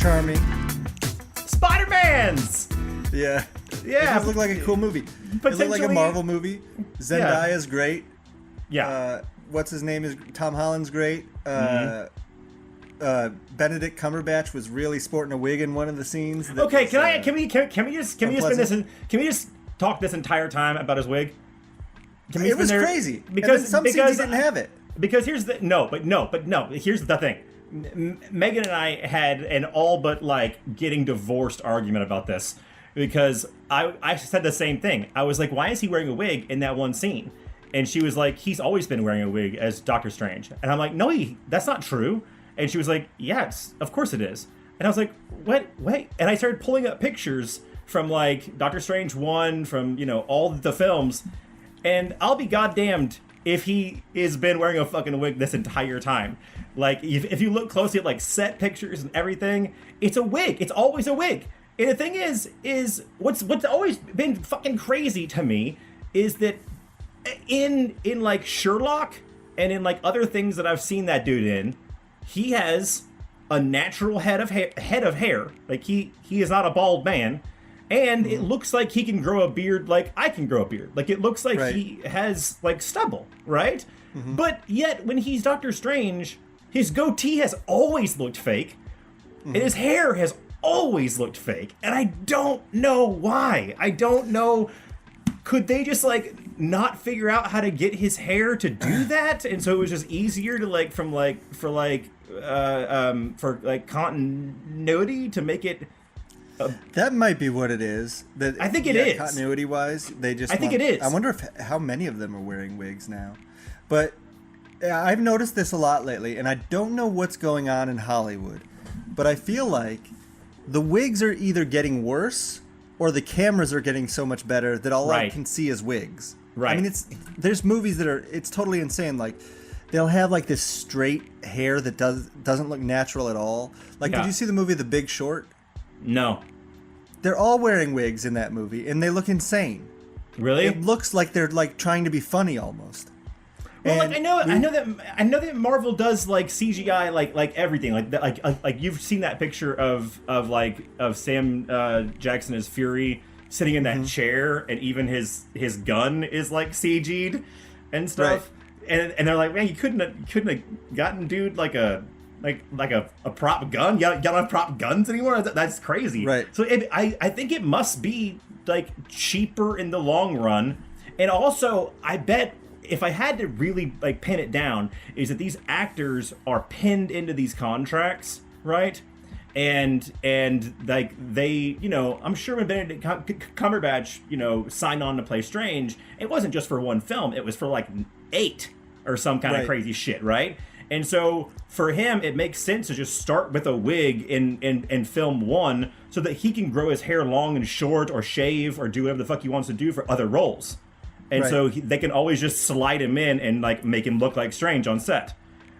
charming. Spider-Man's! Yeah. Yeah. It does look like a cool movie. It looked like a Marvel movie. Zendaya's great. Yeah. What's his name? Is Tom Holland's great. Benedict Cumberbatch was really sporting a wig in one of the scenes. Okay, can we just talk this entire time about his wig? It was crazy. Because some scenes he didn't have it. Because here's the here's the thing. Megan and I had an all but like getting divorced argument about this because I said the same thing. I was like, why is he wearing a wig in that one scene? And she was like, he's always been wearing a wig as Doctor Strange. And I'm like, no, that's not true. And she was like, yes, of course it is. And I was like, what? Wait. And I started pulling up pictures from like Doctor Strange 1, from, all the films. And I'll be goddamned if he has been wearing a fucking wig this entire time. Like, if you look closely at like set pictures and everything, it's a wig. It's always a wig. And the thing is what's always been fucking crazy to me is that in like Sherlock and in like other things that I've seen that dude in, he has a natural head of hair. Like he is not a bald man, and it looks like he can grow a beard like I can grow a beard. Like it looks like he has like stubble, right? Mm-hmm. But yet when he's Doctor Strange, his goatee has always looked fake, and his hair has always looked fake, and I don't know why. I don't know. Could they just like not figure out how to get his hair to do that, and so it was just easier to for continuity to make it? That might be what it is. I think it is. Continuity wise, they just. I think it is. I wonder how many of them are wearing wigs now, but I've noticed this a lot lately, and I don't know what's going on in Hollywood, but I feel like the wigs are either getting worse or the cameras are getting so much better that all I can see is wigs. Right. I mean, there's movies that it's totally insane. Like, they'll have like this straight hair that doesn't look natural at all. Like, did you see the movie The Big Short? No. They're all wearing wigs in that movie, and they look insane. Really? It looks like they're like trying to be funny almost. Well, like, I know that Marvel does like CGI like everything. Like you've seen that picture of Sam Jackson as Fury sitting in that chair, and even his gun is like CG'd and stuff. Right. And they're like, man, you couldn't have gotten dude like a prop gun. You don't have prop guns anymore. That's crazy. Right. So I think it must be like cheaper in the long run, and also I bet. If I had to really like pin it down, is that these actors are pinned into these contracts, right? And like they, I'm sure when Benedict Cumberbatch, signed on to play Strange, it wasn't just for one film; it was for like 8 or some kind of crazy shit, right? And so for him, it makes sense to just start with a wig in film 1, so that he can grow his hair long and short, or shave, or do whatever the fuck he wants to do for other roles. And so they can always just slide him in and like make him look like Strange on set.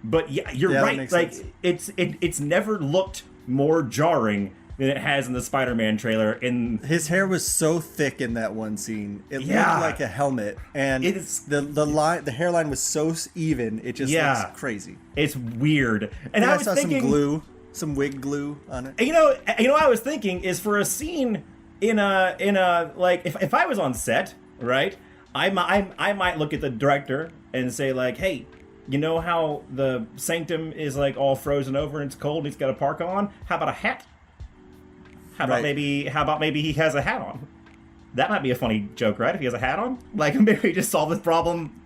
But yeah, you're right. Like it's never looked more jarring than it has in the Spider-Man trailer. His hair was so thick in that one scene; it looked like a helmet, and the hairline was so even. It just looks crazy. It's weird. And I was saw thinking some wig glue on it. You know what I was thinking is, for a scene in a like if I was on set, right? I might look at the director and say like, hey, you know how the sanctum is like all frozen over and it's cold and he's got a parka on? How about a hat? How about maybe he has a hat on? That might be a funny joke, right? If he has a hat on? Like, maybe we just solve this problem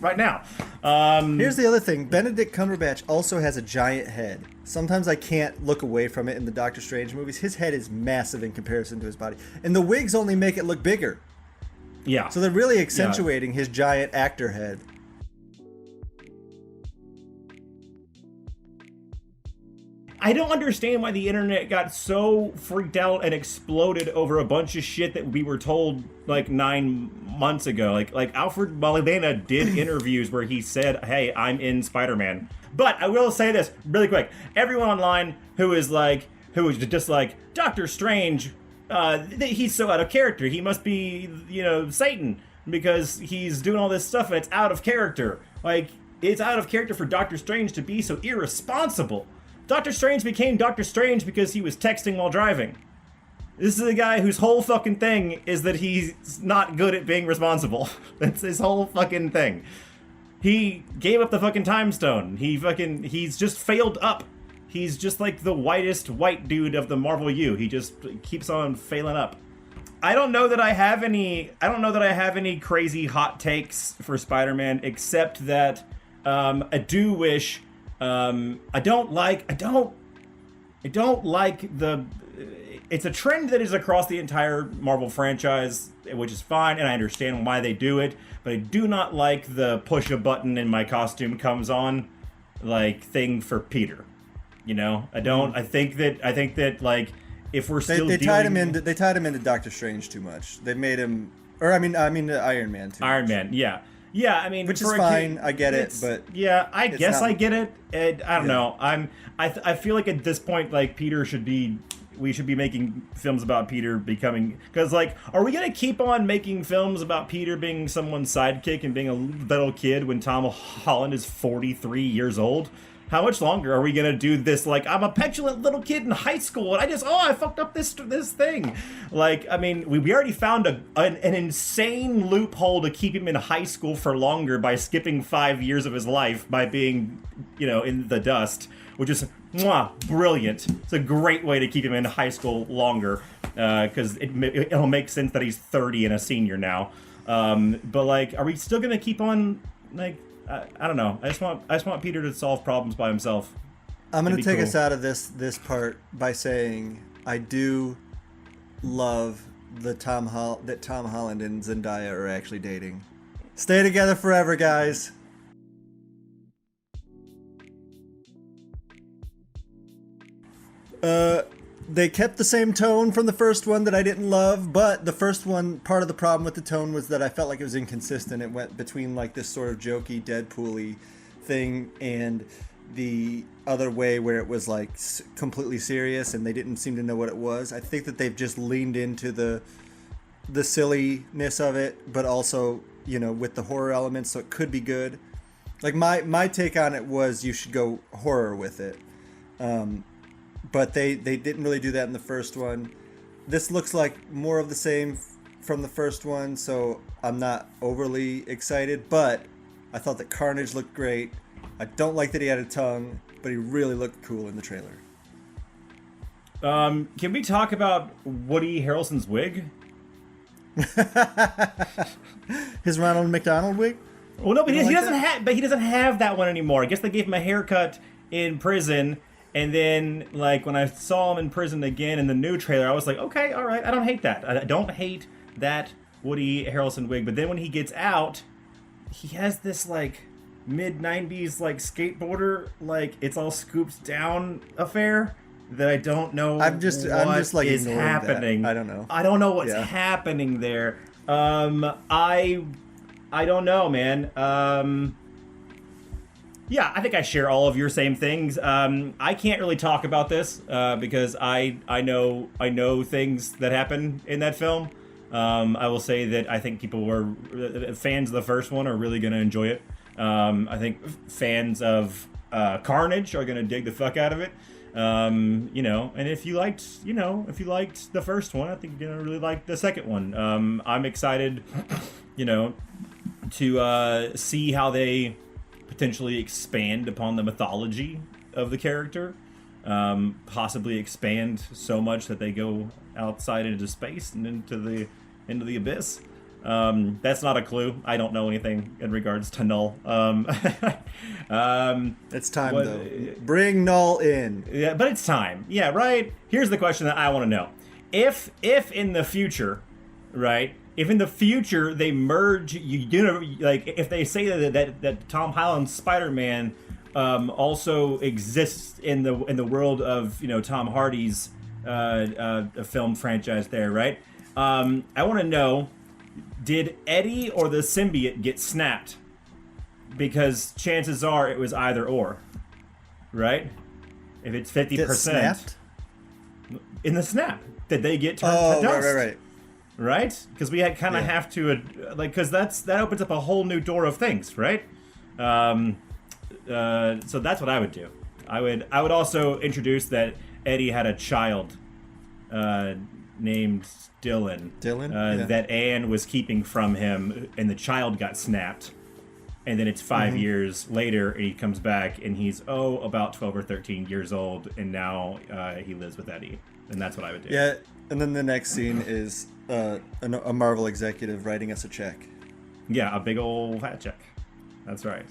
right now. Here's the other thing. Benedict Cumberbatch also has a giant head. Sometimes I can't look away from it in the Doctor Strange movies. His head is massive in comparison to his body. And the wigs only make it look bigger. Yeah. So they're really accentuating his giant actor head. I don't understand why the internet got so freaked out and exploded over a bunch of shit that we were told like 9 months ago. Like Alfred Molina did interviews where he said, hey, I'm in Spider-Man. But I will say this really quick. Everyone online who was just like, Doctor Strange, he's so out of character. He must be, Satan, because he's doing all this stuff and it's out of character. Like, it's out of character for Doctor Strange to be so irresponsible Doctor Strange became Doctor Strange because he was texting while driving. This is a guy whose whole fucking thing is that he's not good at being responsible. That's his whole fucking thing. He gave up the fucking time stone. He's just failed up. He's just like the whitest white dude of the Marvel U. He just keeps on failing up. I don't know that I have any crazy hot takes for Spider-Man, except that I do wish I don't like the. It's a trend that is across the entire Marvel franchise, which is fine, and I understand why they do it. But I do not like the push a button and my costume comes on, like, thing for Peter. You know, I don't. I think that like if we're still they tied him into Doctor Strange too much. They made him, or I mean Iron Man too. Iron Man, yeah. I mean, which is fine. I get it, but yeah, I guess I get it. I don't know. I feel like at this point, like we should be making films about Peter becoming, because like, are we gonna keep on making films about Peter being someone's sidekick and being a little kid when Tom Holland is 43 years old? How much longer are we gonna do this? Like, I'm a petulant little kid in high school, and I fucked up this thing. Like, I mean, we already found an insane loophole to keep him in high school for longer by skipping 5 years of his life by being, in the dust, which is brilliant. It's a great way to keep him in high school longer, because it'll make sense that he's 30 and a senior now. But like, are we still gonna keep on like? I don't know. I just want Peter to solve problems by himself. I'm gonna take us out of this part by saying I do love that Tom Holland and Zendaya are actually dating. Stay together forever, guys. They kept the same tone from the first one that I didn't love, but the first one, part of the problem with the tone was that I felt like it was inconsistent. It went between like this sort of jokey, Deadpool-y thing and the other way where it was like completely serious and they didn't seem to know what it was. I think that they've just leaned into the silliness of it, but also, with the horror elements, so it could be good. Like my take on it was you should go horror with it. But they didn't really do that in the first one. This looks like more of the same from the first one, so I'm not overly excited, but I thought that Carnage looked great. I don't like that he had a tongue, but he really looked cool in the trailer. Can we talk about Woody Harrelson's wig? His Ronald McDonald wig? Well, no, but he doesn't have that one anymore. I guess they gave him a haircut in prison. And then, like, when I saw him in prison again in the new trailer, I was like, okay, all right, I don't hate that. I don't hate that Woody Harrelson wig. But then when he gets out, he has this, like, mid-90s, like, skateboarder, like, it's all scooped down affair that I don't know I'm just like, is happening. That. I don't know. I don't know what's happening there. I don't know, man. Yeah, I think I share all of your same things. I can't really talk about this because I know things that happen in that film. I will say that I think people were fans of the first one are really going to enjoy it. I think fans of Carnage are going to dig the fuck out of it. And if you liked the first one, I think you're going to really like the second one. I'm excited, to see how they potentially expand upon the mythology of the character, possibly expand so much that they go outside into space and into the abyss. That's not a clue. I don't know anything in regards to Null. It's time though. Bring Null in. Yeah, but it's time. Yeah, right. Here's the question that I want to know: if in the future, right? If in the future they merge, like if they say that Tom Holland's Spider-Man also exists in the world of Tom Hardy's film franchise, there, right? I want to know: did Eddie or the symbiote get snapped? Because chances are it was either or, right? If it's 50%, in the snap, did they get turned to dust? Right. Right? Because we kind of have to, because that opens up a whole new door of things, right? So that's what I would do. I would also introduce that Eddie had a child named Dylan. Dylan? That Anne was keeping from him, and the child got snapped. And then it's 5 years later, and he comes back, and he's, about 12 or 13 years old, and now he lives with Eddie. And that's what I would do. Yeah, and then the next scene is a Marvel executive writing us a check. Yeah, a big old fat check. That's right.